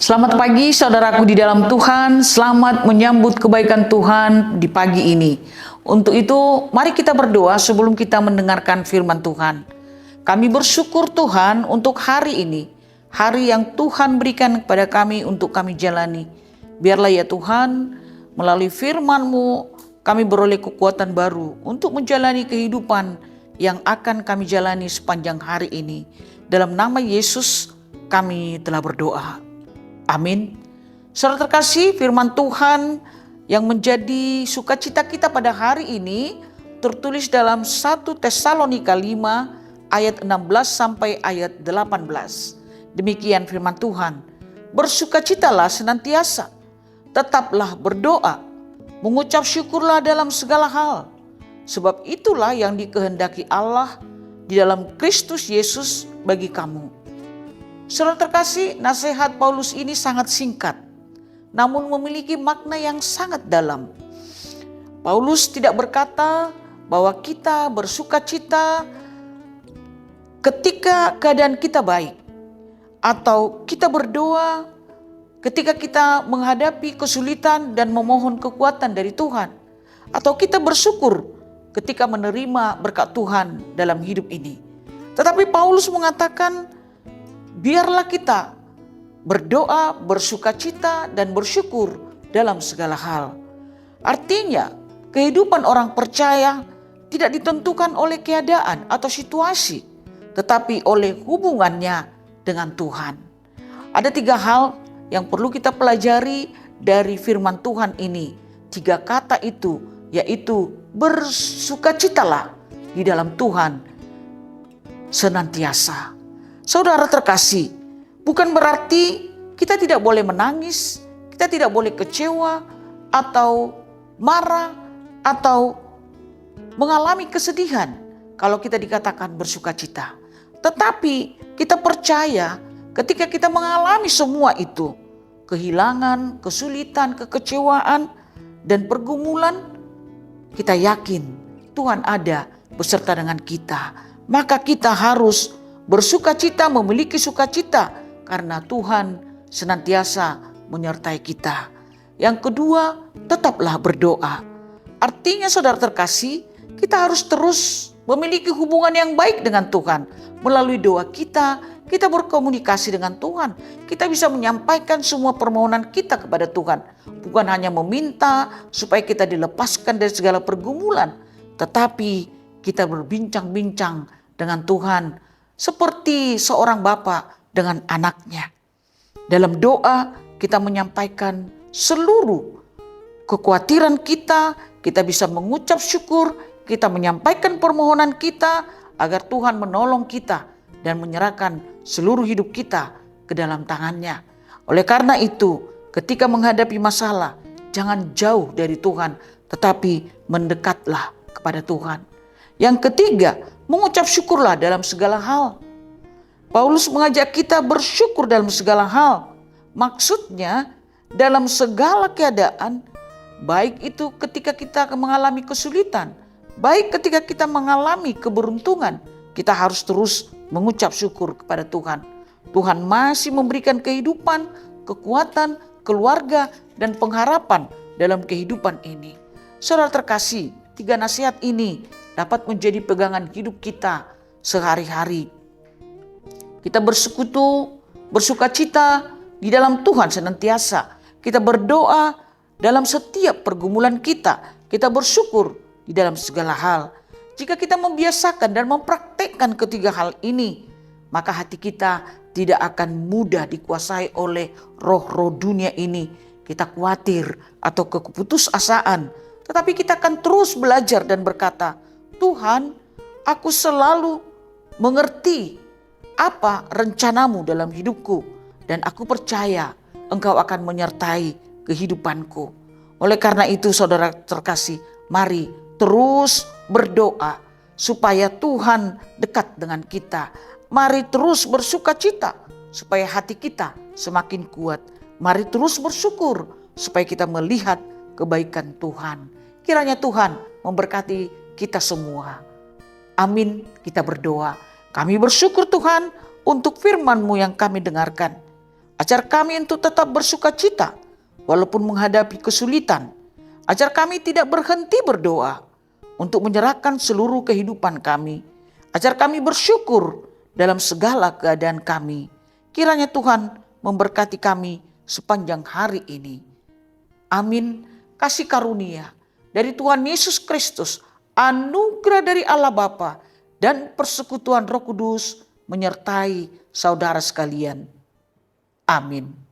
Selamat pagi saudaraku di dalam Tuhan, selamat menyambut kebaikan Tuhan di pagi ini. Untuk itu, mari kita berdoa sebelum kita mendengarkan firman Tuhan. Kami bersyukur Tuhan untuk hari ini, hari yang Tuhan berikan kepada kami untuk kami jalani. Biarlah ya Tuhan, melalui firman-Mu, kami beroleh kekuatan baru untuk menjalani kehidupan yang akan kami jalani sepanjang hari ini. Dalam nama Yesus, kami telah berdoa. Amin. Saudara terkasih, firman Tuhan yang menjadi sukacita kita pada hari ini tertulis dalam 1 Tesalonika 5 ayat 16 sampai ayat 18. Demikian firman Tuhan. Bersukacitalah senantiasa, tetaplah berdoa, mengucap syukurlah dalam segala hal, sebab itulah yang dikehendaki Allah di dalam Kristus Yesus bagi kamu. Saudara terkasih, nasihat Paulus ini sangat singkat, namun memiliki makna yang sangat dalam. Paulus tidak berkata bahwa kita bersukacita ketika keadaan kita baik, atau kita berdoa ketika kita menghadapi kesulitan dan memohon kekuatan dari Tuhan, atau kita bersyukur ketika menerima berkat Tuhan dalam hidup ini. Tetapi Paulus mengatakan, biarlah kita berdoa, bersukacita, dan bersyukur dalam segala hal. Artinya, kehidupan orang percaya tidak ditentukan oleh keadaan atau situasi, tetapi oleh hubungannya dengan Tuhan. Ada 3 hal yang perlu kita pelajari dari firman Tuhan ini. 3 kata itu, yaitu bersukacitalah di dalam Tuhan senantiasa. Saudara terkasih, bukan berarti kita tidak boleh menangis, kita tidak boleh kecewa, atau marah, atau mengalami kesedihan kalau kita dikatakan bersukacita. Tetapi kita percaya ketika kita mengalami semua itu, kehilangan, kesulitan, kekecewaan, dan pergumulan, kita yakin Tuhan ada beserta dengan kita. Maka kita harus bersukacita, memiliki sukacita karena Tuhan senantiasa menyertai kita. Yang kedua, tetaplah berdoa. Artinya saudara terkasih, kita harus terus memiliki hubungan yang baik dengan Tuhan. Melalui doa kita berkomunikasi dengan Tuhan. Kita bisa menyampaikan semua permohonan kita kepada Tuhan. Bukan hanya meminta supaya kita dilepaskan dari segala pergumulan, tetapi kita berbincang-bincang dengan Tuhan seperti seorang bapa dengan anaknya. Dalam doa kita menyampaikan seluruh kekhawatiran kita, kita bisa mengucap syukur, kita menyampaikan permohonan kita agar Tuhan menolong kita dan menyerahkan seluruh hidup kita ke dalam tangannya. Oleh karena itu, ketika menghadapi masalah, jangan jauh dari Tuhan, tetapi mendekatlah kepada Tuhan. Yang ketiga, mengucap syukurlah dalam segala hal. Paulus mengajak kita bersyukur dalam segala hal. Maksudnya dalam segala keadaan, baik itu ketika kita mengalami kesulitan, baik ketika kita mengalami keberuntungan, kita harus terus mengucap syukur kepada Tuhan. Tuhan masih memberikan kehidupan, kekuatan, keluarga, dan pengharapan dalam kehidupan ini. Saudara terkasih, 3 nasihat ini dapat menjadi pegangan hidup kita sehari-hari. Kita bersekutu, bersukacita di dalam Tuhan senantiasa. Kita berdoa dalam setiap pergumulan kita. Kita bersyukur di dalam segala hal. Jika kita membiasakan dan mempraktekkan ketiga hal ini, maka hati kita tidak akan mudah dikuasai oleh roh-roh dunia ini. Kita khawatir atau keputusasaan, tetapi kita akan terus belajar dan berkata, Tuhan, aku selalu mengerti apa rencanamu dalam hidupku, dan aku percaya Engkau akan menyertai kehidupanku. Oleh karena itu saudara terkasih, mari terus berdoa supaya Tuhan dekat dengan kita. Mari terus bersukacita supaya hati kita semakin kuat. Mari terus bersyukur supaya kita melihat kebaikan Tuhan. Kiranya Tuhan memberkati kita semua. Amin, kita berdoa. Kami bersyukur Tuhan untuk firman-Mu yang kami dengarkan. Ajar kami untuk tetap bersuka cita walaupun menghadapi kesulitan. Ajar kami tidak berhenti berdoa untuk menyerahkan seluruh kehidupan kami. Ajar kami bersyukur dalam segala keadaan kami. Kiranya Tuhan memberkati kami sepanjang hari ini. Amin. Kasih karunia dari Tuhan Yesus Kristus, anugerah dari Allah Bapa, dan persekutuan Roh Kudus menyertai saudara sekalian. Amin.